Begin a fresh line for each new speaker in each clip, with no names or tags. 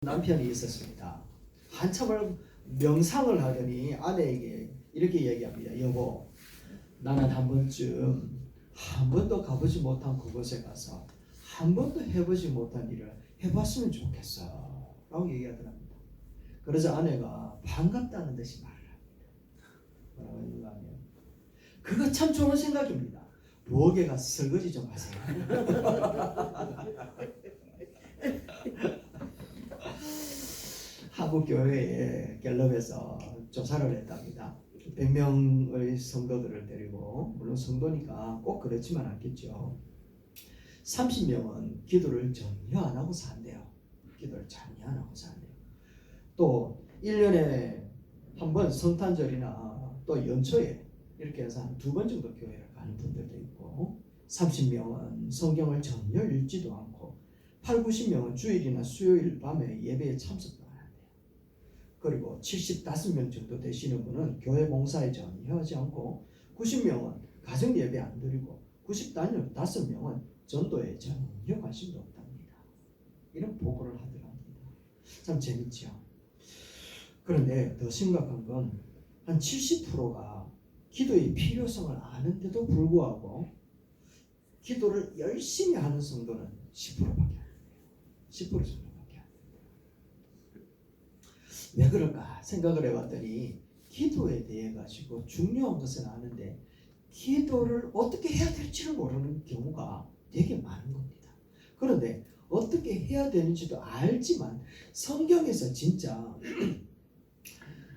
남편이 있었습니다. 한참을 명상을 하더니 아내에게 이렇게 얘기합니다. 여보, 나는 한 번도 가보지 못한 그곳에 가서 한 번도 해보지 못한 일을 해봤으면 좋겠어 라고 얘기하더랍니다. 그래서 아내가 반갑다는 듯이 말을 합니다. 뭐라고 했는가 하면, 그거 참 좋은 생각입니다. 부엌에 가서 설거지 좀 하세요. 한국교회에 갤럽에서 조사를 했답니다. 100명의 성도들을 데리고, 물론 성도니까 꼭 그렇지만 않겠죠. 30명은 기도를 전혀 안 하고 산대요. 기도를 전혀 안 하고 산대요. 또 1년에 한 번 성탄절이나 또 연초에 이렇게 해서 한 2번 정도 교회를 가는 분들도 있고, 30명은 성경을 전혀 읽지도 않고, 8, 90명은 주일이나 수요일 밤에 예배에 참석도 안 한대요. 그리고 75명 정도 되시는 분은 교회 봉사에 전혀 하지 않고, 90명은 가정 예배 안 드리고, 95명은 전도에 전혀 관심도 없답니다. 이런 보고를 하더랍니다. 참 재밌죠. 그런데 더 심각한 건 한 70%가 기도의 필요성을 아는데도 불구하고 기도를 열심히 하는 성도는 10%밖에 안 돼요. 10% 정도밖에 안 돼요. 왜 그럴까 생각을 해봤더니, 기도에 대해 가지고 중요한 것은 아는데 기도를 어떻게 해야 될지를 모르는 경우가 되게 많은 겁니다. 그런데 어떻게 해야 되는지도 알지만 성경에서 진짜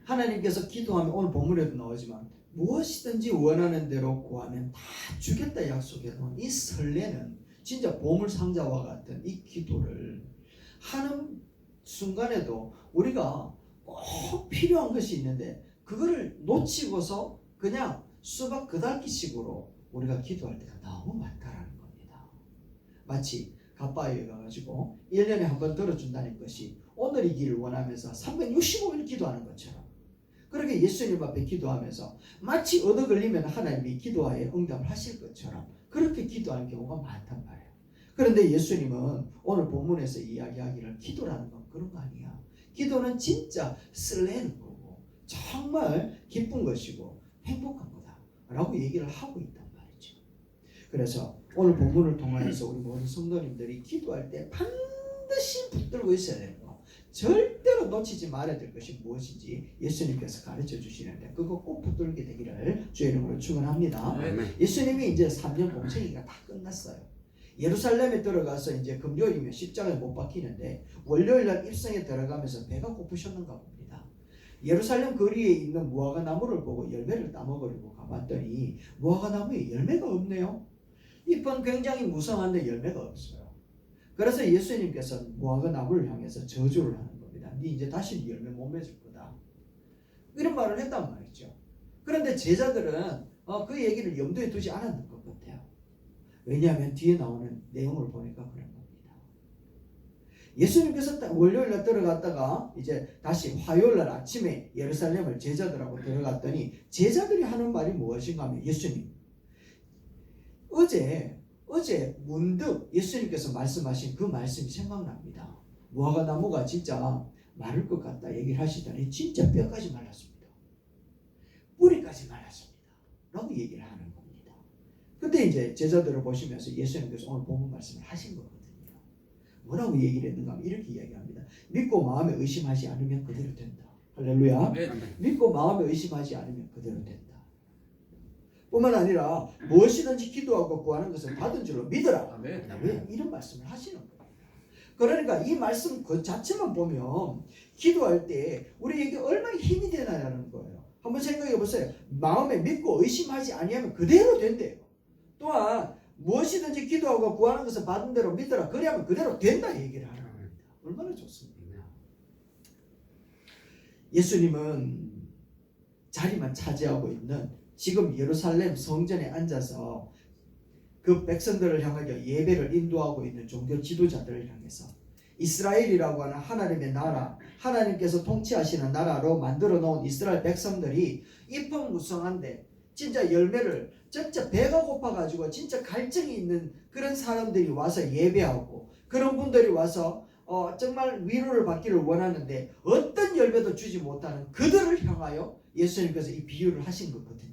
하나님께서 기도하면, 오늘 본문에도 나오지만 무엇이든지 원하는 대로 구하면 다 주겠다 약속해 놓은 이 설레는 진짜 보물상자와 같은 이 기도를 하는 순간에도 우리가 꼭 필요한 것이 있는데 그거를 놓치고서 그냥 수박 그달기식으로 우리가 기도할 때가 너무 많다라는 겁니다. 마치 가빠이에 가가지고 1년에 한 번 들어준다는 것이 오늘이기를 원하면서 365일 기도하는 것처럼, 그렇게 예수님 앞에 기도하면서 마치 얻어 걸리면 하나님이 기도하에 응답을 하실 것처럼 그렇게 기도하는 경우가 많단 말이에요. 그런데 예수님은 오늘 본문에서 이야기하기를 기도라는 건 그런 거 아니야. 기도는 진짜 설레는 거고 정말 기쁜 것이고 행복한 거다 라고 얘기를 하고 있단 말이죠. 그래서 오늘 본문을 통해서 우리 모든 성도님들이 기도할 때 반드시 붙들고 있어야 되는 거, 절대로 놓치지 말아야 될 것이 무엇인지 예수님께서 가르쳐 주시는데 그거 꼭 붙들게 되기를 주의 이름으로 축원합니다. 예수님이 이제 3년 공생애가 다 끝났어요. 예루살렘에 들어가서 이제 금요일이면 십자가에 못 박히는데 월요일날 입성에 들어가면서 배가 고프셨는가 봅니다. 예루살렘 거리에 있는 무화과 나무를 보고 열매를 따먹으려고 가봤더니 무화과 나무에 열매가 없네요. 잎은 굉장히 무성한데 열매가 없어요. 그래서 예수님께서 무화과 나무를 향해서 저주를 하는 겁니다. 네 이제 다시 열매 못 맺을 거다, 이런 말을 했단 말이죠. 그런데 제자들은 그 얘기를 염두에 두지 않았는 것 같아요. 왜냐하면 뒤에 나오는 내용을 보니까 그런 겁니다. 예수님께서 월요일날 들어갔다가 이제 다시 화요일날 아침에 예루살렘을 제자들하고 들어갔더니 제자들이 하는 말이 무엇인가 하면, 예수님, 어제 문득 예수님께서 말씀하신 그 말씀이 생각납니다. 무화과 나무가 진짜 마를 것 같다 얘기를 하시더니 진짜 뼈까지 말랐습니다. 뿌리까지 말랐습니다 라고 얘기를 하는 겁니다. 근데 이제 제자들을 보시면서 예수님께서 오늘 본문 말씀을 하신 거거든요. 뭐라고 얘기를 했는가 하면 이렇게 이야기합니다. 믿고 마음에 의심하지 않으면 그대로 된다. 할렐루야. 네. 믿고 마음에 의심하지 않으면 그대로 된다. 뿐만 아니라 무엇이든지 기도하고 구하는 것을 받은 줄로 믿어라. 왜 이런 말씀을 하시는 거예요. 그러니까 이 말씀 그 자체만 보면 기도할 때 우리에게 얼마나 힘이 되나라는 거예요. 한번 생각해 보세요. 마음에 믿고 의심하지 아니하면 그대로 된대요. 또한 무엇이든지 기도하고 구하는 것을 받은 대로 믿어라. 그래야만 그대로 된다 얘기를 하는 겁니다. 얼마나 좋습니까? 예수님은 자리만 차지하고 있는 지금 예루살렘 성전에 앉아서 그 백성들을 향하여 예배를 인도하고 있는 종교 지도자들을 향해서 이스라엘이라고 하는 하나님의 나라, 하나님께서 통치하시는 나라로 만들어 놓은 이스라엘 백성들이 잎은 무성한데 진짜 열매를, 진짜 배가 고파가지고 진짜 갈증이 있는 그런 사람들이 와서 예배하고, 그런 분들이 와서 정말 위로를 받기를 원하는데 어떤 열매도 주지 못하는 그들을 향하여 예수님께서 이 비유를 하신 거거든요.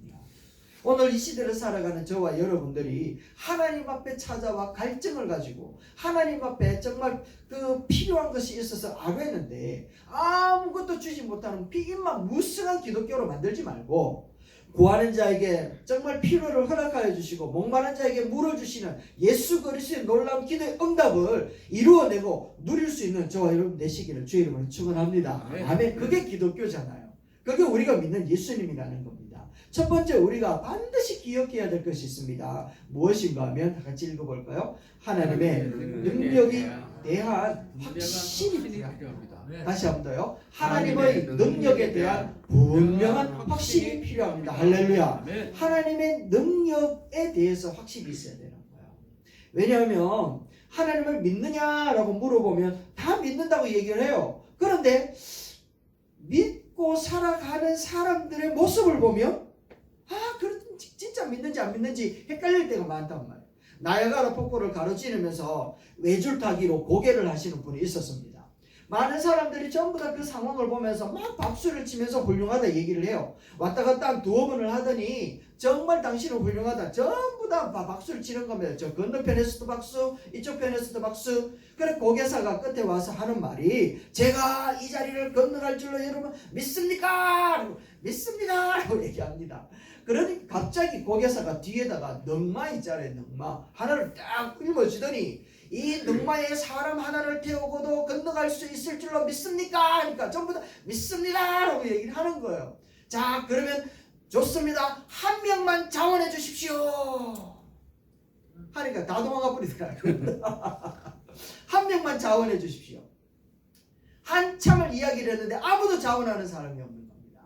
오늘 이 시대를 살아가는 저와 여러분들이 하나님 앞에 찾아와 갈증을 가지고 하나님 앞에 정말 그 필요한 것이 있어서 아뢰는데 아무것도 주지 못하는 비입만 무성한 기독교로 만들지 말고, 구하는 자에게 정말 필요를 허락하여 주시고 목마른 자에게 물어 주시는 예수 그리스도의 놀라운 기도의 응답을 이루어내고 누릴 수 있는 저와 여러분 되시기를 주의 이름으로 축원합니다. 아멘. 그게 기독교잖아요. 그게 우리가 믿는 예수님이라는 겁니다. 첫 번째 우리가 반드시 기억해야 될 것이 있습니다. 무엇인가 하면 다 같이 읽어볼까요? 하나님의 능력이 대한 확신이 필요합니다. 다시 한 번 더요. 하나님의 능력에 대한 분명한 확신이 필요합니다. 할렐루야. 하나님의 능력에 대해서 확신이 있어야 되는 거예요. 왜냐하면 하나님을 믿느냐라고 물어보면 다 믿는다고 얘기를 해요. 그런데 믿고 살아가는 사람들의 모습을 보면 그렇지 진짜 믿는지 안 믿는지 헷갈릴 때가 많단 말이에요. 나야가라 폭포를 가로지르면서 외줄타기로 고개를 하시는 분이 있었습니다. 많은 사람들이 전부 다 그 상황을 보면서 막 박수를 치면서 훌륭하다 얘기를 해요. 왔다 갔다 한 두어 번을 하더니 정말 당신은 훌륭하다, 전부 다 박수를 치는 겁니다. 저 건너편에서도 박수, 이쪽 편에서도 박수. 그래 고개사가 끝에 와서 하는 말이, 제가 이 자리를 건너갈 줄로 여러분 믿습니까? 믿습니다 라고 얘기합니다. 그러니 갑자기 고개사가 뒤에다가 넝마 있잖아요. 넝마 하나를 딱 짊어지더니 이 넝마에 사람 하나를 태우고도 건너갈 수 있을 줄로 믿습니까? 하니까 전부 다 믿습니다 라고 얘기를 하는 거예요. 자 그러면 좋습니다. 한 명만 자원해 주십시오 하니까 다 도망가 버리더라고요. 한 명만 자원해 주십시오. 한참을 이야기를 했는데 아무도 자원하는 사람이 없는 겁니다.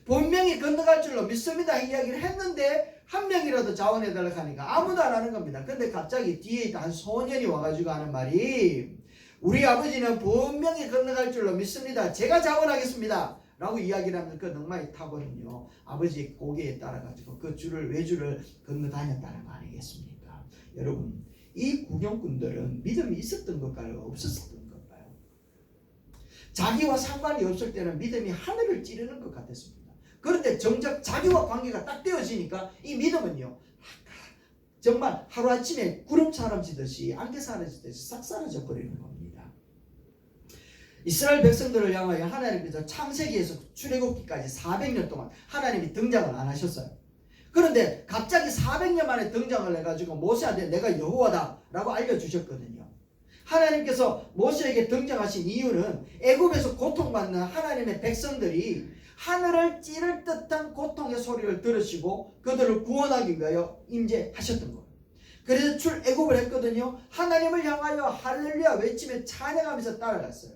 분명히 건너갈 줄로 믿습니다 이야기를 했는데 한 명이라도 자원해달라고 하니까 아무도 안 하는 겁니다. 근데 갑자기 뒤에 있던 한 소년이 와가지고 하는 말이, 우리 아버지는 분명히 건너갈 줄로 믿습니다. 제가 자원하겠습니다 라고 이야기를 하면 그 넝마에 타거든요. 아버지의 고개에 따라가지고 그 줄을 외줄을 건너 다녔다는 거 아니겠습니까? 여러분 이 구경꾼들은 믿음이 있었던 것까요? 없었던 것까요? 자기와 상관이 없을 때는 믿음이 하늘을 찌르는 것 같았습니다. 그런데 정작 자기와 관계가 딱 떼어지니까 이 믿음은요 정말 하루아침에 구름 사라지듯이 안개 사라지듯이 싹 사라져 버리는 겁니다. 이스라엘 백성들을 향하여 하나님께서 창세기에서 출애굽기까지 400년 동안 하나님이 등장을 안 하셨어요. 그런데 갑자기 400년 만에 등장을 해가지고 모세한테 내가 여호와다 라고 알려주셨거든요. 하나님께서 모세에게 등장하신 이유는 애굽에서 고통받는 하나님의 백성들이 하늘을 찌를 듯한 고통의 소리를 들으시고 그들을 구원하기 위하여 임재하셨던 거예요. 그래서 출애굽을 했거든요. 하나님을 향하여 할렐루야 외치며 찬양하면서 따라갔어요.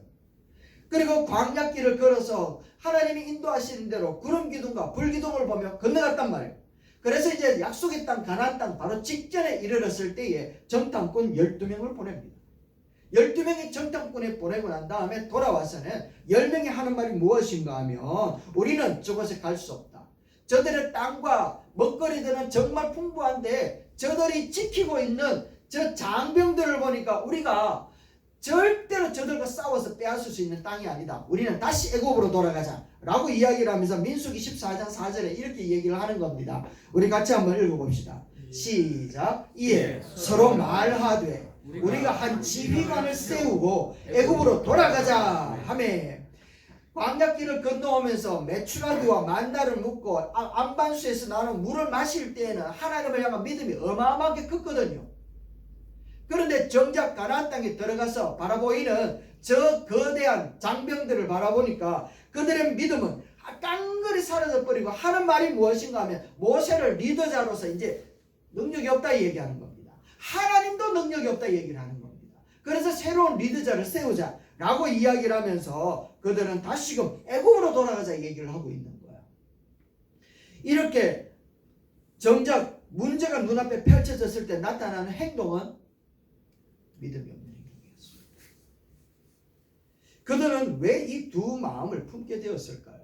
그리고 광야길을 걸어서 하나님이 인도하시는 대로 구름 기둥과 불 기둥을 보며 건너갔단 말이에요. 그래서 이제 약속의 땅 가나안 땅 바로 직전에 이르렀을 때에 정탐꾼 12명을 보냅니다. 12명이 정탐꾼에 보내고 난 다음에 돌아와서는 10명이 하는 말이 무엇인가 하면, 우리는 저곳에 갈 수 없다. 저들의 땅과 먹거리들은 정말 풍부한데 저들이 지키고 있는 저 장병들을 보니까 우리가 절대로 저들과 싸워서 빼앗을 수 있는 땅이 아니다. 우리는 다시 애굽으로 돌아가자 라고 이야기를 하면서 민수기 14장 4절에 이렇게 얘기를 하는 겁니다. 우리 같이 한번 읽어봅시다. 시작. 이에 서로 말하되 우리가 한 지휘관을 세우고 애굽으로 돌아가자 하매, 광야길을 건너오면서 메추라기와 만나를 묻고 안반수에서 나는 물을 마실 때에는 하나님을 향한 믿음이 어마어마하게 컸거든요. 그런데 정작 가나안 땅에 들어가서 바라보이는 저 거대한 장병들을 바라보니까 그들의 믿음은 깡그리 사라져버리고 하는 말이 무엇인가 하면 모세를 리더자로서 이제 능력이 없다 얘기하는 겁니다. 하나님도 능력이 없다 얘기를 하는 겁니다. 그래서 새로운 리더자를 세우자 라고 이야기를 하면서 그들은 다시금 애굽으로 돌아가자 얘기를 하고 있는 거야. 이렇게 정작 문제가 눈앞에 펼쳐졌을 때 나타나는 행동은 믿음이 없는 행동이었습니다. 그들은 왜 이 두 마음을 품게 되었을까요?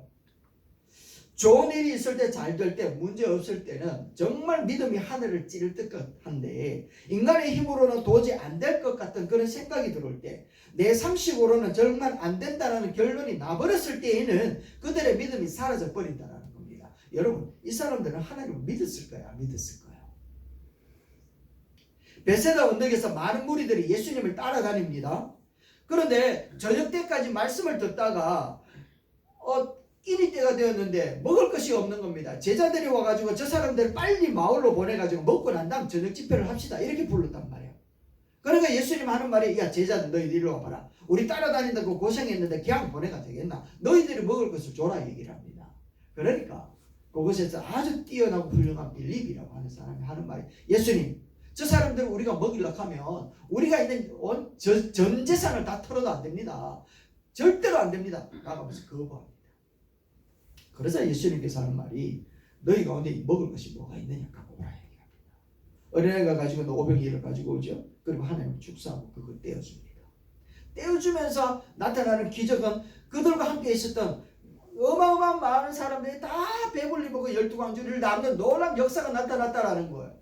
좋은 일이 있을 때, 잘 될 때, 문제 없을 때는 정말 믿음이 하늘을 찌를 듯한데 인간의 힘으로는 도저히 안 될 것 같은 그런 생각이 들어올 때, 내 상식으로는 정말 안 된다는 결론이 나버렸을 때에는 그들의 믿음이 사라져 버린다는 겁니다. 여러분, 이 사람들은 하나님을 믿었을까요? 안 믿었을까요? 베세다 언덕에서 많은 무리들이 예수님을 따라다닙니다. 그런데 저녁 때까지 말씀을 듣다가 끼니 때가 되었는데 먹을 것이 없는 겁니다. 제자들이 와가지고 저 사람들 빨리 마을로 보내가지고 먹고 난 다음 저녁 집회를 합시다, 이렇게 불렀단 말이에요. 그러니까 예수님 하는 말이, 야 제자들 너희들 일로 와봐라. 우리 따라다닌다고 고생했는데 그냥 보내가 되겠나? 너희들이 먹을 것을 줘라, 얘기를 합니다. 그러니까 그것에서 아주 뛰어나고 훌륭한 빌립이라고 하는 사람이 하는 말이, 예수님 저 사람들 우리가 먹이려고 하면 우리가 있는 전 재산을 다 털어도 안 됩니다. 절대로 안 됩니다. 나가면서 거부합니다. 그래서 예수님께서 하는 말이, 너희 가운데 먹을 것이 뭐가 있느냐 갖고 오라 얘기합니다. 어린아이가 가지고 500일을 가지고 오죠. 그리고 하나님을 축사하고 그걸 떼어줍니다. 떼어주면서 나타나는 기적은 그들과 함께 있었던 어마어마한 많은 사람들이 다 배불리 먹고 12광주리를 남는 놀라운 역사가 나타났다라는 거예요.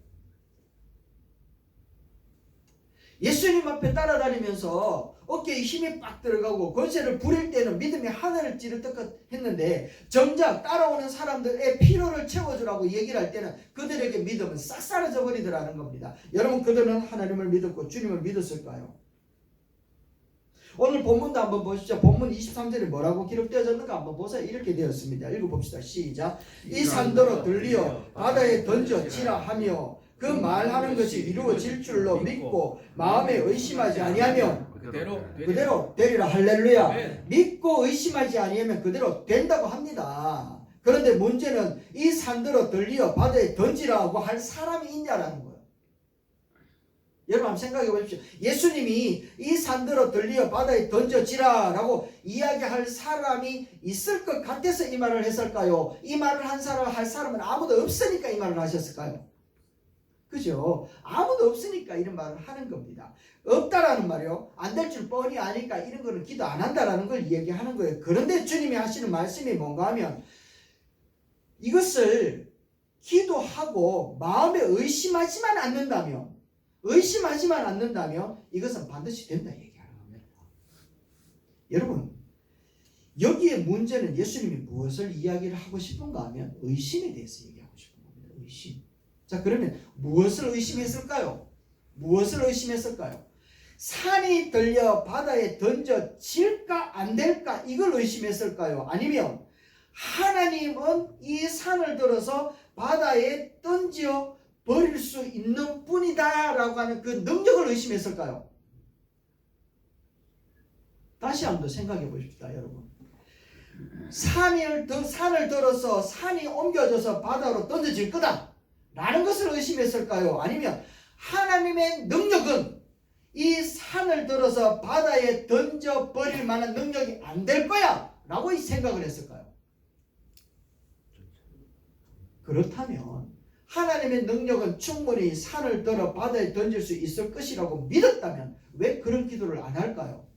예수님 앞에 따라다니면서 어깨에 힘이 빡 들어가고 권세를 부릴 때는 믿음이 하늘을 찌르듯 했는데, 정작 따라오는 사람들의 필요를 채워주라고 얘기를 할 때는 그들에게 믿음은 싹 사라져 버리더라는 겁니다. 여러분, 그들은 하나님을 믿었고 주님을 믿었을까요? 오늘 본문도 한번 보십시오. 본문 23절에 뭐라고 기록되어졌는가 한번 보세요. 이렇게 되었습니다. 읽어봅시다. 시작. 이 산더러 들리어 바다에 던져지라 하며 그 말하는 것이 이루어질 줄로 믿고 마음에 의심하지 아니하면 그대로 되리라. 할렐루야. 믿고 의심하지 아니하면 그대로 된다고 합니다. 그런데 문제는 이 산더러 들리어 바다에 던지라고 할 사람이 있냐라는 거예요. 여러분 한번 생각해 보십시오. 예수님이 이 산더러 들리어 바다에 던져지라라고 이야기할 사람이 있을 것 같아서 이 말을 했을까요? 이 말을 할 사람은 아무도 없으니까 이 말을 하셨을까요? 그죠? 아무도 없으니까 이런 말을 하는 겁니다. 없다라는 말이요, 안 될 줄 뻔히 아니까 이런 거는 기도 안 한다라는 걸 얘기하는 거예요. 그런데 주님이 하시는 말씀이 뭔가 하면, 이것을 기도하고 마음에 의심하지만 않는다면 이것은 반드시 된다 얘기하는 겁니다. 여러분, 여기에 문제는 예수님이 무엇을 이야기를 하고 싶은가 하면 의심에 대해서 얘기하고 싶은 겁니다. 의심. 자, 그러면 무엇을 의심했을까요? 산이 들려 바다에 던져질까 안 될까, 이걸 의심했을까요? 아니면 하나님은 이 산을 들어서 바다에 던져 버릴 수 있는 뿐이다 라고 하는 그 능력을 의심했을까요? 다시 한번 생각해 보십시다, 여러분. 산을 들어서 산이 옮겨져서 바다로 던져질 거다 라는 것을 의심했을까요? 아니면 하나님의 능력은 이 산을 들어서 바다에 던져버릴 만한 능력이 안 될 거야 라고 생각을 했을까요? 그렇다면 하나님의 능력은 충분히 산을 들어 바다에 던질 수 있을 것이라고 믿었다면 왜 그런 기도를 안 할까요?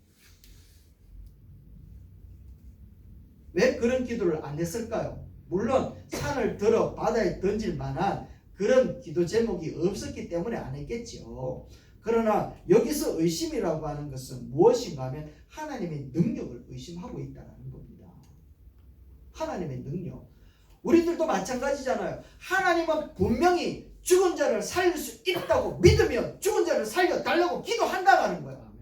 왜 그런 기도를 안 했을까요? 물론 산을 들어 바다에 던질 만한 그런 기도 제목이 없었기 때문에 안 했겠죠. 그러나 여기서 의심이라고 하는 것은 무엇인가 하면 하나님의 능력을 의심하고 있다는 겁니다. 하나님의 능력. 우리들도 마찬가지잖아요. 하나님은 분명히 죽은 자를 살릴 수 있다고 믿으면 죽은 자를 살려달라고 기도한다는 거예요.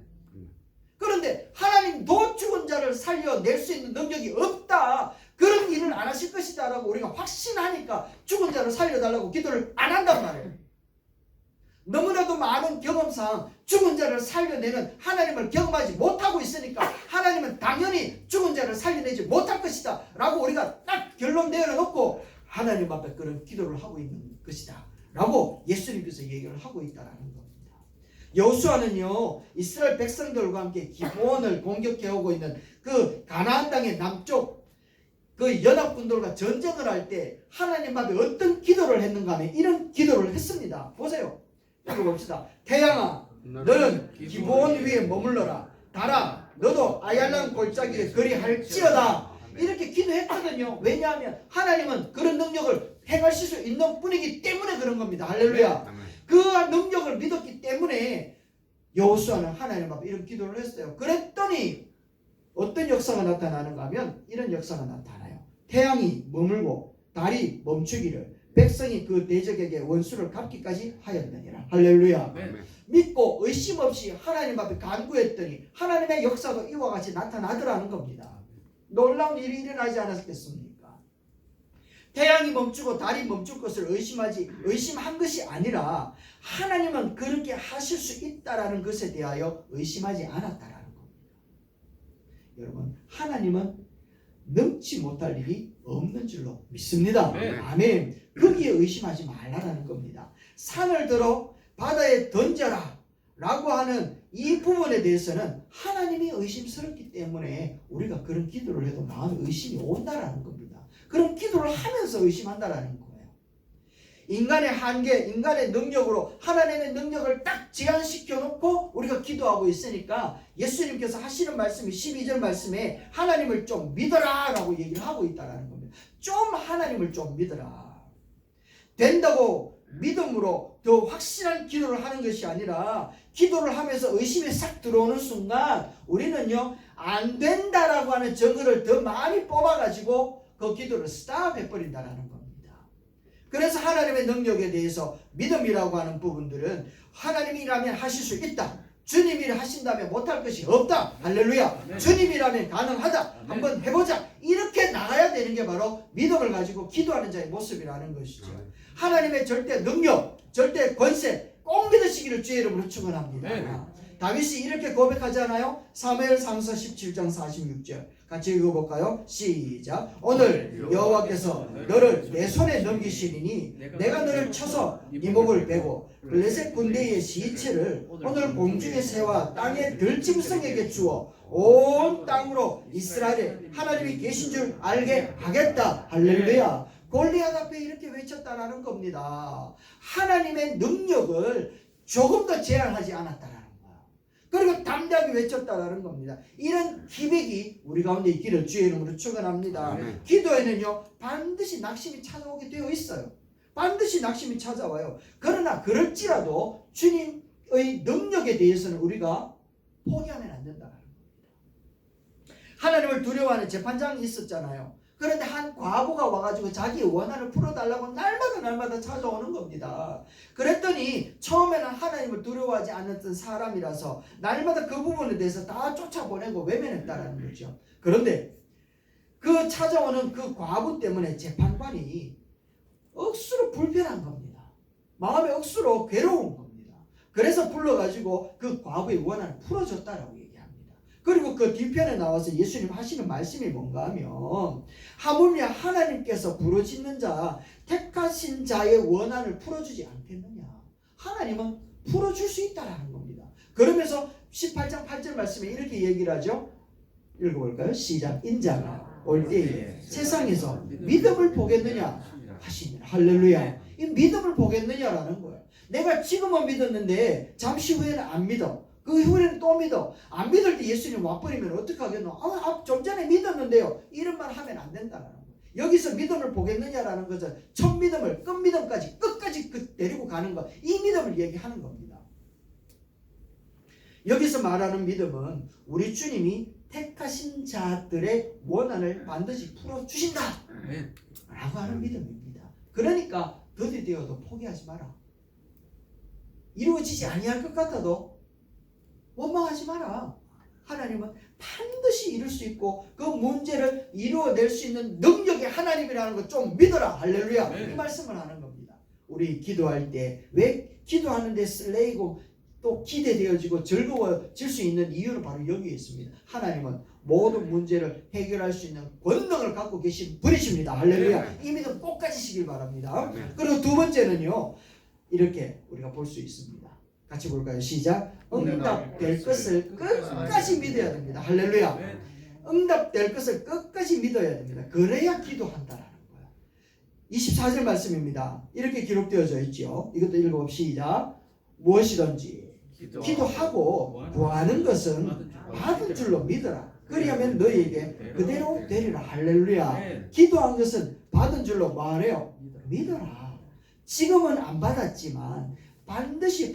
그런데 하나님도 죽은 자를 살려낼 수 있는 능력이 없다, 그런 일은 안 하실 것이다 라고 우리가 확신하니까 죽은 자를 살려달라고 기도를 안 한단 말이에요. 너무나도 많은 경험상 죽은 자를 살려내는 하나님을 경험하지 못하고 있으니까 하나님은 당연히 죽은 자를 살려내지 못할 것이다 라고 우리가 딱 결론 내려놓고 하나님 앞에 그런 기도를 하고 있는 것이다 라고 예수님께서 얘기를 하고 있다는 겁니다. 여호수아는요, 이스라엘 백성들과 함께 기브온을 공격해오고 있는 그 가나안 땅의 남쪽 그 연합군들과 전쟁을 할 때 하나님 앞에 어떤 기도를 했는가 하면 이런 기도를 했습니다. 보세요. 읽어봅시다. 태양아, 너는 기브온 위에 머물러라. 달아, 너도 아얄란 골짜기에 그리할지어다. 이렇게 기도했거든요. 왜냐하면 하나님은 그런 능력을 행하실 수 있는 분이기 때문에 그런 겁니다. 할렐루야. 그 능력을 믿었기 때문에 여호수아는 하나님 앞에 이런 기도를 했어요. 그랬더니 어떤 역사가 나타나는가 하면 이런 역사가 나타나요. 태양이 머물고 달이 멈추기를 백성이 그 대적에게 원수를 갚기까지 하였느니라. 할렐루야. 믿고 의심 없이 하나님 앞에 간구했더니 하나님의 역사도 이와 같이 나타나더라는 겁니다. 놀라운 일이 일어나지 않았겠습니까? 태양이 멈추고 달이 멈출 것을 의심한 것이 아니라 하나님은 그렇게 하실 수 있다라는 것에 대하여 의심하지 않았다라는 겁니다. 여러분, 하나님은 넘지 못할 일이 없는 줄로 믿습니다. 아멘. 거기에 의심하지 말라라는 겁니다. 산을 들어 바다에 던져라 라고 하는 이 부분에 대해서는 하나님이 의심스럽기 때문에 우리가 그런 기도를 해도 마음에 의심이 온다라는 겁니다. 그런 기도를 하면서 의심한다라는 거예요. 인간의 한계, 인간의 능력으로 하나님의 능력을 딱 제한시켜 놓고 우리가 기도하고 있으니까 예수님께서 하시는 말씀이 12절 말씀에 하나님을 좀 믿어라 라고 얘기를 하고 있다는 겁니다. 좀 하나님을 좀 믿어라. 된다고 믿음으로 더 확실한 기도를 하는 것이 아니라 기도를 하면서 의심이 싹 들어오는 순간 우리는요 안 된다라고 하는 증거를 더 많이 뽑아가지고 그 기도를 스탑해버린다라는 겁니다. 그래서 하나님의 능력에 대해서 믿음이라고 하는 부분들은 하나님이라면 하실 수 있다. 주님이 하신다면 못할 것이 없다. 할렐루야. 주님이라면 가능하다. 한번 해보자. 이렇게 나가야 되는 게 바로 믿음을 가지고 기도하는 자의 모습이라는 것이죠. 하나님의 절대 능력, 절대 권세 꼭 믿으시기를 주의 이름으로 축원합니다. 다윗이 이렇게 고백하잖아요. 사무엘상서 17장 46절 같이 읽어볼까요? 시작. 오늘 여호와께서 너를 내 손에 넘기시리니 내가 너를 쳐서 네 목을 베고 블레셋 군대의 시체를 오늘 공중의 새와 땅의 들짐승에게 주어 온 땅으로 이스라엘에 하나님이 계신 줄 알게 하겠다. 할렐루야. 골리앗 앞에 이렇게 외쳤다라는 겁니다. 하나님의 능력을 조금 더 제한하지 않았다라는 거예요. 그리고 담대하게 외쳤다라는 겁니다. 이런 기백이 우리 가운데 있기를 주의 이름으로 축원합니다. 기도에는요 반드시 낙심이 찾아오게 되어 있어요. 반드시 낙심이 찾아와요. 그러나 그럴지라도 주님의 능력에 대해서는 우리가 포기하면 안 된다라는 겁니다. 하나님을 두려워하는 재판장이 있었잖아요. 그런데 한 과부가 와가지고 자기의 원한을 풀어달라고 날마다 찾아오는 겁니다. 그랬더니 처음에는 하나님을 두려워하지 않았던 사람이라서 날마다 그 부분에 대해서 다 쫓아보내고 외면했다라는 거죠. 그런데 그 찾아오는 그 과부 때문에 재판관이 억수로 불편한 겁니다. 마음에 억수로 괴로운 겁니다. 그래서 불러가지고 그 과부의 원한을 풀어줬다라고 얘기합니다. 그리고 그 뒤편에 나와서 예수님 하시는 말씀이 뭔가 하면 하물며 하나님께서 부르짖는 자, 택하신 자의 원한을 풀어주지 않겠느냐. 하나님은 풀어줄 수 있다라는 겁니다. 그러면서 18장 8절 말씀에 이렇게 얘기를 하죠. 읽어볼까요? 시작. 인자가 올 때에 세상에서 믿음을 보겠느냐 하시니라. 할렐루야. 이 믿음을 보겠느냐라는 거예요. 내가 지금은 믿었는데 잠시 후에는 안 믿어. 그 후에는 또 믿어. 안 믿을 때 예수님 와버리면 어떡하겠노? 좀 전에 믿었는데요. 이런 말 하면 안 된다는 거예요. 여기서 믿음을 보겠느냐라는 것은 첫 믿음을 끝 믿음까지 끝까지 데리고 가는 것. 이 믿음을 얘기하는 겁니다. 여기서 말하는 믿음은 우리 주님이 택하신 자들의 원한을 반드시 풀어주신다 라고 하는 믿음입니다. 그러니까 더디 되어도 포기하지 마라. 이루어지지 아니할 것 같아도 원망하지 마라. 하나님은 반드시 이룰 수 있고 그 문제를 이루어낼 수 있는 능력이 하나님이라는 걸 좀 믿어라. 할렐루야. 이 말씀을 하는 겁니다. 우리 기도할 때 왜 기도하는데 설레이고 또 기대되어지고 즐거워질 수 있는 이유는 바로 여기에 있습니다. 하나님은 모든 문제를 해결할 수 있는 권능을 갖고 계신 분이십니다. 할렐루야. 이 믿음 꼭 가지시길 바랍니다. 그리고 두 번째는요. 이렇게 우리가 볼 수 있습니다. 같이 볼까요? 시작. 응답될 것을 끝까지 믿어야 됩니다. 할렐루야. 응답될 것을 끝까지 믿어야 됩니다. 그래야 기도한다라는 거예요. 24절 말씀입니다. 이렇게 기록되어져 있죠. 이것도 읽어봅시다. 무엇이든지 기도하고 구하는 것은 받은 줄로 믿어라. 그리하면 너희에게 그대로 되리라. 할렐루야. 기도한 것은 받은 줄로 뭐하래요? 믿어라. 지금은 안 받았지만 반드시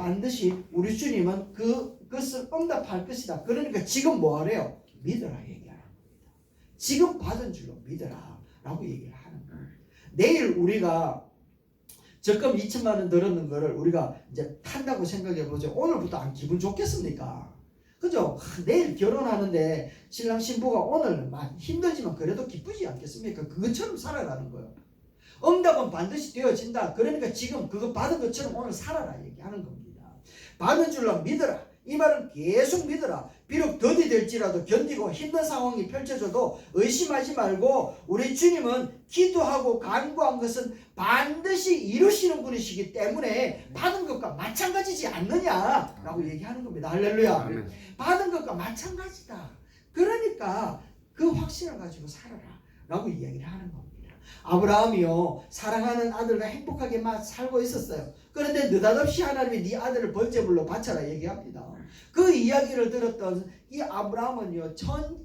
우리 주님은 그것을 응답할 것이다. 그러니까 지금 뭐하래요? 믿어라 얘기하는 겁니다. 지금 받은 줄로 믿어라 라고 얘기를 하는 거예요. 내일 우리가 적금 2천만 원 들었는 거를 우리가 이제 탄다고 생각해 보죠. 오늘부터 안 기분 좋겠습니까? 그죠? 내일 결혼하는데 신랑 신부가 오늘 힘들지만 그래도 기쁘지 않겠습니까? 그것처럼 살아가는 거예요. 응답은 반드시 되어진다. 그러니까 지금 그거 받은 것처럼 오늘 살아라 얘기하는 겁니다. 받은 줄로 믿어라. 이 말은 계속 믿어라. 비록 더디될지라도 견디고 힘든 상황이 펼쳐져도 의심하지 말고 우리 주님은 기도하고 간구한 것은 반드시 이루시는 분이시기 때문에 받은 것과 마찬가지지 않느냐라고 얘기하는 겁니다. 할렐루야. 받은 것과 마찬가지다. 그러니까 그 확신을 가지고 살아라 라고 이야기를 하는 겁니다. 아브라함이요 사랑하는 아들과 행복하게 살고 있었어요. 그런데 느닷없이 하나님이 네 아들을 번제물로 바쳐라 얘기합니다. 그 이야기를 들었던 이 아브라함은요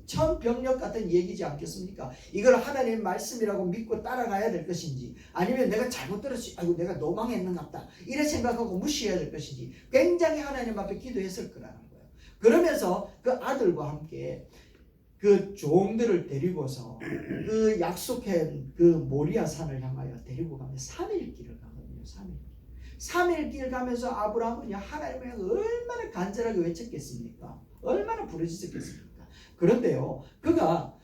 천병력 같은 얘기지 않겠습니까? 이걸 하나님의 말씀이라고 믿고 따라가야 될 것인지 아니면 내가 잘못 들었지 아이고 내가 노망했는갑다 이래 생각하고 무시해야 될 것인지 굉장히 하나님 앞에 기도했을 거라는 거예요. 그러면서 그 아들과 함께 그 종들을 데리고서 그 약속한 그 모리아 산을 향하여 데리고 가면 3일 길을 가거든요. 3일 길 가면서 아브라함은 하나님을 얼마나 간절하게 외쳤겠습니까? 얼마나 부르짖었겠습니까? 그런데요 그가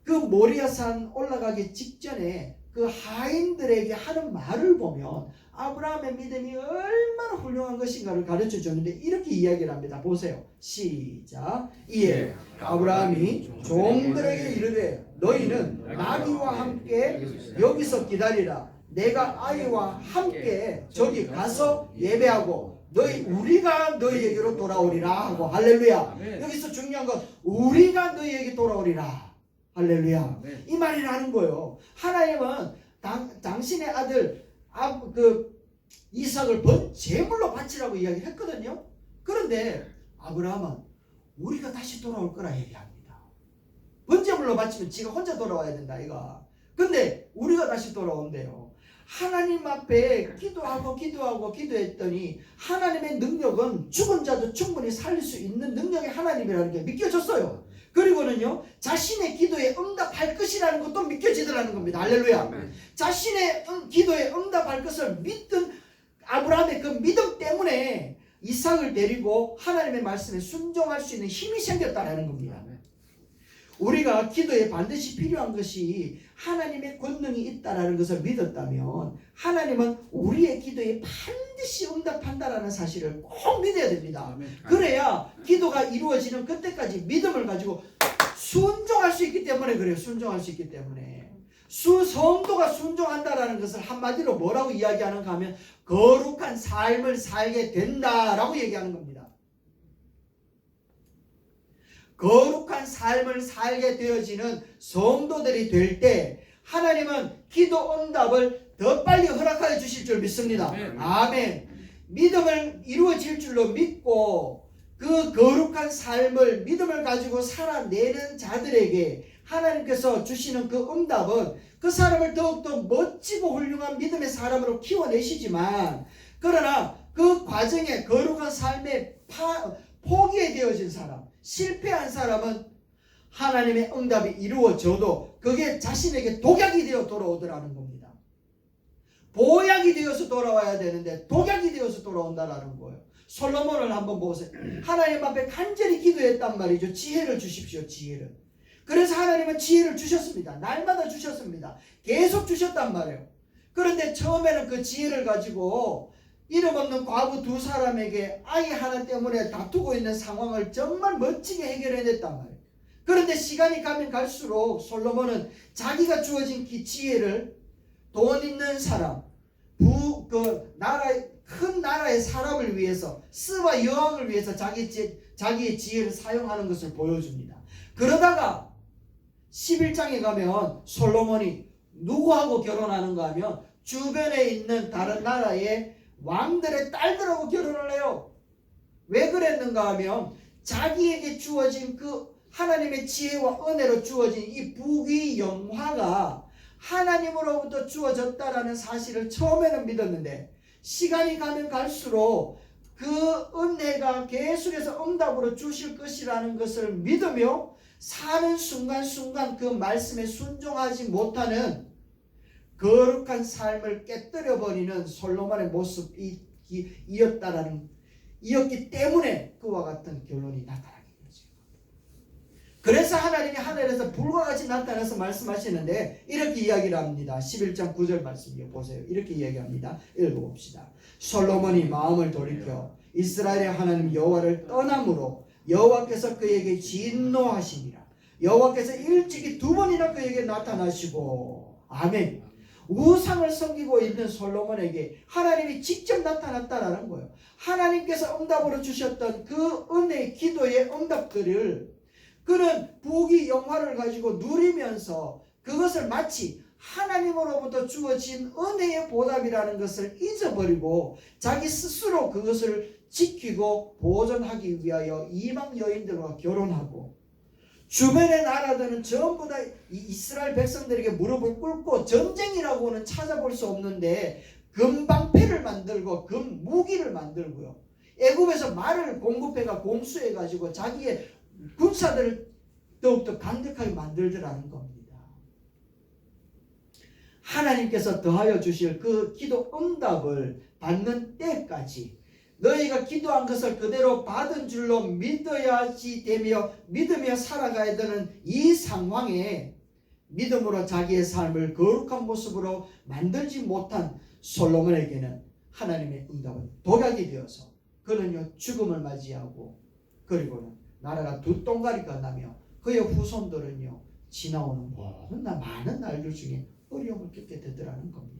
그 모리아 산 올라가기 직전에 그 하인들에게 하는 말을 보면 아브라함의 믿음이 얼마나 훌륭한 것인가를 가르쳐 줬는데 이렇게 이야기를 합니다. 보세요. 시작. 이에 아브라함이 종들에게 이르되 너희는 나귀와 함께 여기서 기다리라. 내가 아이와 함께 저기 가서 예배하고 우리가 너희에게로 돌아오리라 하고 할렐루야. 여기서 중요한 건 우리가 너희에게 돌아오리라. 할렐루야. 이 말이라는 거예요. 하나님은 당신의 아들 이삭을 번제물로 바치라고 이야기했거든요. 그런데 아브라함은 우리가 다시 돌아올 거라 얘기합니다. 번제물로 바치면 지가 혼자 돌아와야 된다 이거. 근데 우리가 다시 돌아온대요. 하나님 앞에 기도했더니 하나님의 능력은 죽은 자도 충분히 살릴 수 있는 능력의 하나님이라는 게 믿겨졌어요. 그리고는요 자신의 기도에 응답할 것이라는 것도 믿겨지더라는 겁니다. 할렐루야. 자신의 기도에 응답할 것을 믿던 아브라함의 그 믿음 때문에 이삭을 데리고 하나님의 말씀에 순종할 수 있는 힘이 생겼다는 겁니다. 우리가 기도에 반드시 필요한 것이 하나님의 권능이 있다는 것을 믿었다면 하나님은 우리의 기도에 반드시 응답한다는 사실을 꼭 믿어야 됩니다. 그래야 기도가 이루어지는 그때까지 믿음을 가지고 순종할 수 있기 때문에 그래요. 순종할 수 있기 때문에. 성도가 순종한다라는 것을 한마디로 뭐라고 이야기하는가 하면 거룩한 삶을 살게 된다라고 얘기하는 겁니다. 거룩한 삶을 살게 되어지는 성도들이 될 때 하나님은 기도 응답을 더 빨리 허락하여 주실 줄 믿습니다. 아멘. 믿음을 이루어질 줄로 믿고 그 거룩한 삶을 믿음을 가지고 살아내는 자들에게 하나님께서 주시는 그 응답은 그 사람을 더욱더 멋지고 훌륭한 믿음의 사람으로 키워내시지만 그러나 그 과정에 거룩한 삶에 포기에 되어진 사람, 실패한 사람은 하나님의 응답이 이루어져도 그게 자신에게 독약이 되어 돌아오더라는 겁니다. 보약이 되어서 돌아와야 되는데 독약이 되어서 돌아온다라는 거예요. 솔로몬을 한번 보세요. 하나님 앞에 간절히 기도했단 말이죠. 지혜를 주십시오. 지혜를. 그래서 하나님은 지혜를 주셨습니다. 날마다 주셨습니다. 계속 주셨단 말이에요. 그런데 처음에는 그 지혜를 가지고 이름 없는 과부 두 사람에게 아이 하나 때문에 다투고 있는 상황을 정말 멋지게 해결해냈단 말이에요. 그런데 시간이 가면 갈수록 솔로몬은 자기가 주어진 지혜를 돈 있는 사람, 큰 나라의 사람을 위해서 스바 여왕을 위해서 자기의 지혜를 사용하는 것을 보여줍니다. 그러다가 11장에 가면 솔로몬이 누구하고 결혼하는가 하면 주변에 있는 다른 나라의 왕들의 딸들하고 결혼을 해요. 왜 그랬는가 하면 자기에게 주어진 그 하나님의 지혜와 은혜로 주어진 이 부귀영화가 하나님으로부터 주어졌다라는 사실을 처음에는 믿었는데 시간이 가면 갈수록 그 은혜가 계속해서 응답으로 주실 것이라는 것을 믿으며 사는 순간순간 그 말씀에 순종하지 못하는 거룩한 삶을 깨뜨려버리는 솔로몬의 모습이었기 때문에 그와 같은 결론이 나타나게 되죠. 그래서 하나님이 하늘에서 불과 같이 나타나서 말씀하시는데 이렇게 이야기를 합니다. 11장 9절 말씀이요. 보세요. 이렇게 이야기합니다. 읽어봅시다. 솔로몬이 마음을 돌이켜 이스라엘의 하나님 여호와를 떠남으로 여호와께서 그에게 진노하시니라. 여호와께서 일찍이 두 번이나 그에게 나타나시고 아멘. 우상을 섬기고 있는 솔로몬에게 하나님이 직접 나타났다라는 거예요. 하나님께서 응답으로 주셨던 그 은혜의 기도의 응답들을 그는 부귀영화를 가지고 누리면서 그것을 마치 하나님으로부터 주어진 은혜의 보답이라는 것을 잊어버리고 자기 스스로 그것을 지키고 보존하기 위하여 이방 여인들과 결혼하고 주변의 나라들은 전부 다 이스라엘 백성들에게 무릎을 꿇고 전쟁이라고는 찾아볼 수 없는데 금방패를 만들고 금무기를 만들고요. 애굽에서 말을 공급해가 공수해가지고 자기의 군사들을 더욱더 강력하게 만들더라는 겁니다. 하나님께서 더하여 주실 그 기도 응답을 받는 때까지 너희가 기도한 것을 그대로 받은 줄로 믿어야지 되며 믿으며 살아가야 되는 이 상황에 믿음으로 자기의 삶을 거룩한 모습으로 만들지 못한 솔로몬에게는 하나님의 응답은 독약이 되어서 그는요 죽음을 맞이하고 그리고는 나라가 두 동가리가 나며 그의 후손들은요 지나오는 모든 많은 날들 중에 어려움을 겪게 되더라는 겁니다.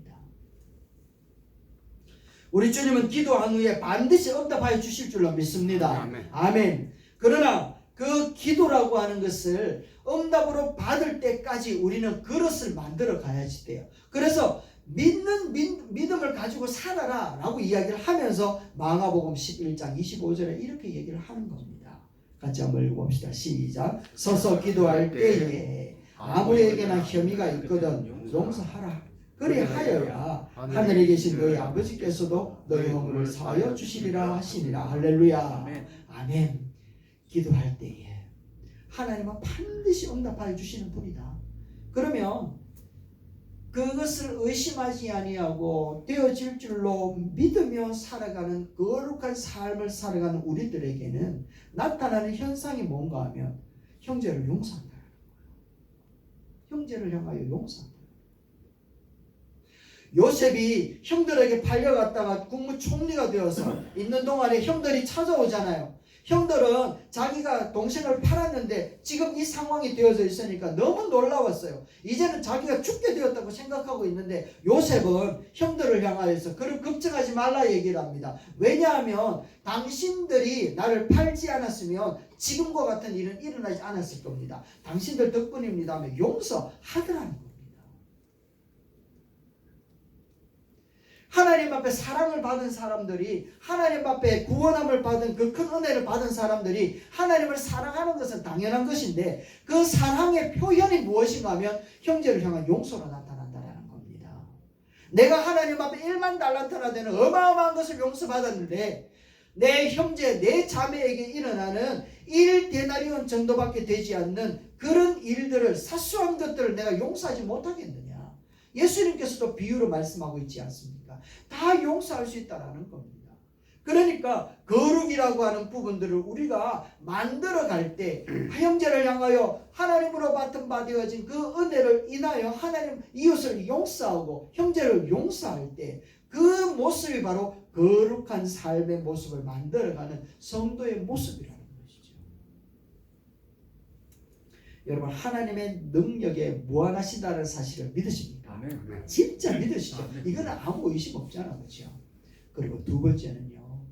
우리 주님은 기도한 후에 반드시 응답하여 주실 줄로 믿습니다.
아멘.
아멘. 그러나 그 기도라고 하는 것을 응답으로 받을 때까지 우리는 그릇을 만들어 가야지 돼요. 그래서 믿음을 가지고 살아라 라고 이야기를 하면서 마가복음 11장 25절에 이렇게 얘기를 하는 겁니다. 같이 한번 읽어봅시다. 시작. 서서 기도할 때에 아무에게나 혐의가 있거든 용서하라. 그리하여야 하늘에 계신 너희 아버지께서도 너희 허물을 사하여 주시리라 하시니라. 할렐루야. 아멘. 기도할 때에 하나님은 반드시 응답하여 주시는 분이다. 그러면 그것을 의심하지 아니하고 되어질 줄로 믿으며 살아가는 거룩한 삶을 살아가는 우리들에게는 나타나는 현상이 뭔가 하면 형제를 용서한다는 거예요. 형제를 향하여 용서한다. 요셉이 형들에게 팔려갔다가 국무총리가 되어서 있는 동안에 형들이 찾아오잖아요. 형들은 자기가 동생을 팔았는데 지금 이 상황이 되어져 있으니까 너무 놀라웠어요. 이제는 자기가 죽게 되었다고 생각하고 있는데 요셉은 형들을 향하여서 그를 걱정하지 말라 얘기를 합니다. 왜냐하면 당신들이 나를 팔지 않았으면 지금과 같은 일은 일어나지 않았을 겁니다. 당신들 덕분입니다 하며 용서하더라는 거예요. 하나님 앞에 사랑을 받은 사람들이 하나님 앞에 구원함을 받은 그 큰 은혜를 받은 사람들이 하나님을 사랑하는 것은 당연한 것인데 그 사랑의 표현이 무엇인가 하면 형제를 향한 용서로 나타난다는 겁니다. 내가 하나님 앞에 1만 달란트나 되는 어마어마한 것을 용서받았는데 내 형제 내 자매에게 일어나는 1데나리온 정도밖에 되지 않는 그런 일들을 사소한 것들을 내가 용서하지 못하겠느냐. 예수님께서도 비유로 말씀하고 있지 않습니까? 다 용서할 수 있다는 겁니다. 그러니까 거룩이라고 하는 부분들을 우리가 만들어 갈 때 형제를 향하여 하나님으로 맡은 바 되어진 그 은혜를 인하여 하나님 이웃을 용서하고 형제를 용서할 때 그 모습이 바로 거룩한 삶의 모습을 만들어가는 성도의 모습이라는 것이죠. 여러분 하나님의 능력에 무한하시다는 사실을 믿으십니까?
아멘.
진짜 믿으시죠?
아멘.
이거는 아무 의심 없잖아, 그렇죠? 그리고 두 번째는요,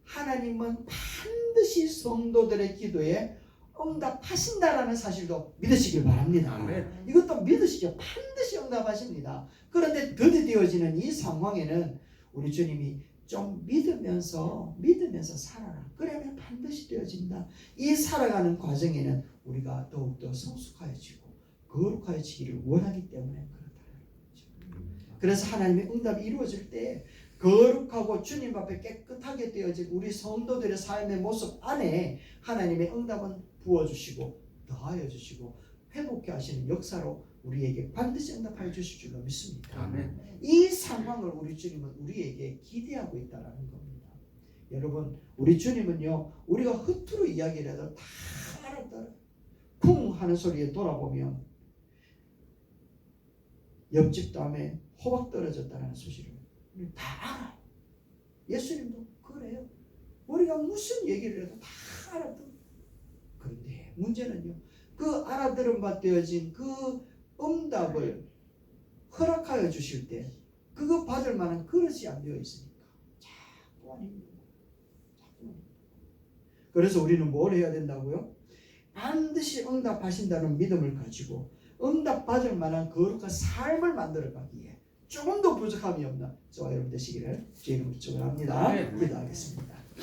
하나님은 반드시 성도들의 기도에 응답하신다라는 사실도 믿으시길 바랍니다.
아멘.
이것도 믿으시죠? 반드시 응답하십니다. 그런데 더디되어지는 이 상황에는 우리 주님이 좀 믿으면서 살아라. 그러면 반드시 되어진다. 이 살아가는 과정에는 우리가 더욱더 성숙하여지고 거룩하여지기를 원하기 때문에 그렇다는 거죠. 그래서 하나님의 응답이 이루어질 때 거룩하고 주님 앞에 깨끗하게 되어진 우리 성도들의 삶의 모습 안에 하나님의 응답은 부어주시고 더하여 주시고 회복해 하시는 역사로 우리에게 반드시 응답하여 주실 줄로 믿습니다.
아멘.
이 상황을 우리 주님은 우리에게 기대하고 있다는 겁니다. 여러분, 우리 주님은요, 우리가 허투루 이야기를 해도 다 알았더라. 쿵 하는 소리에 돌아보면 옆집 담에 호박 떨어졌다는 소식을 다 알아. 예수님도 그래요. 우리가 무슨 얘기를 해도 다 알았던. 그런데 문제는요, 그 알아들은 바 되어진 그 응답을 허락하여 주실 때 그거 받을 만한 그릇이 안 되어 있으니까 자꾸 안 입는 거예요. 자꾸 안 입는 거예요. 그래서 우리는 뭘 해야 된다고요? 반드시 응답하신다는 믿음을 가지고 응답 받을 만한 거룩한 삶을 만들어 가기에 조금도 부족함이 없나 저와 여러분 되시기를 주의 이름으로 축원합니다. 기도하겠습니다.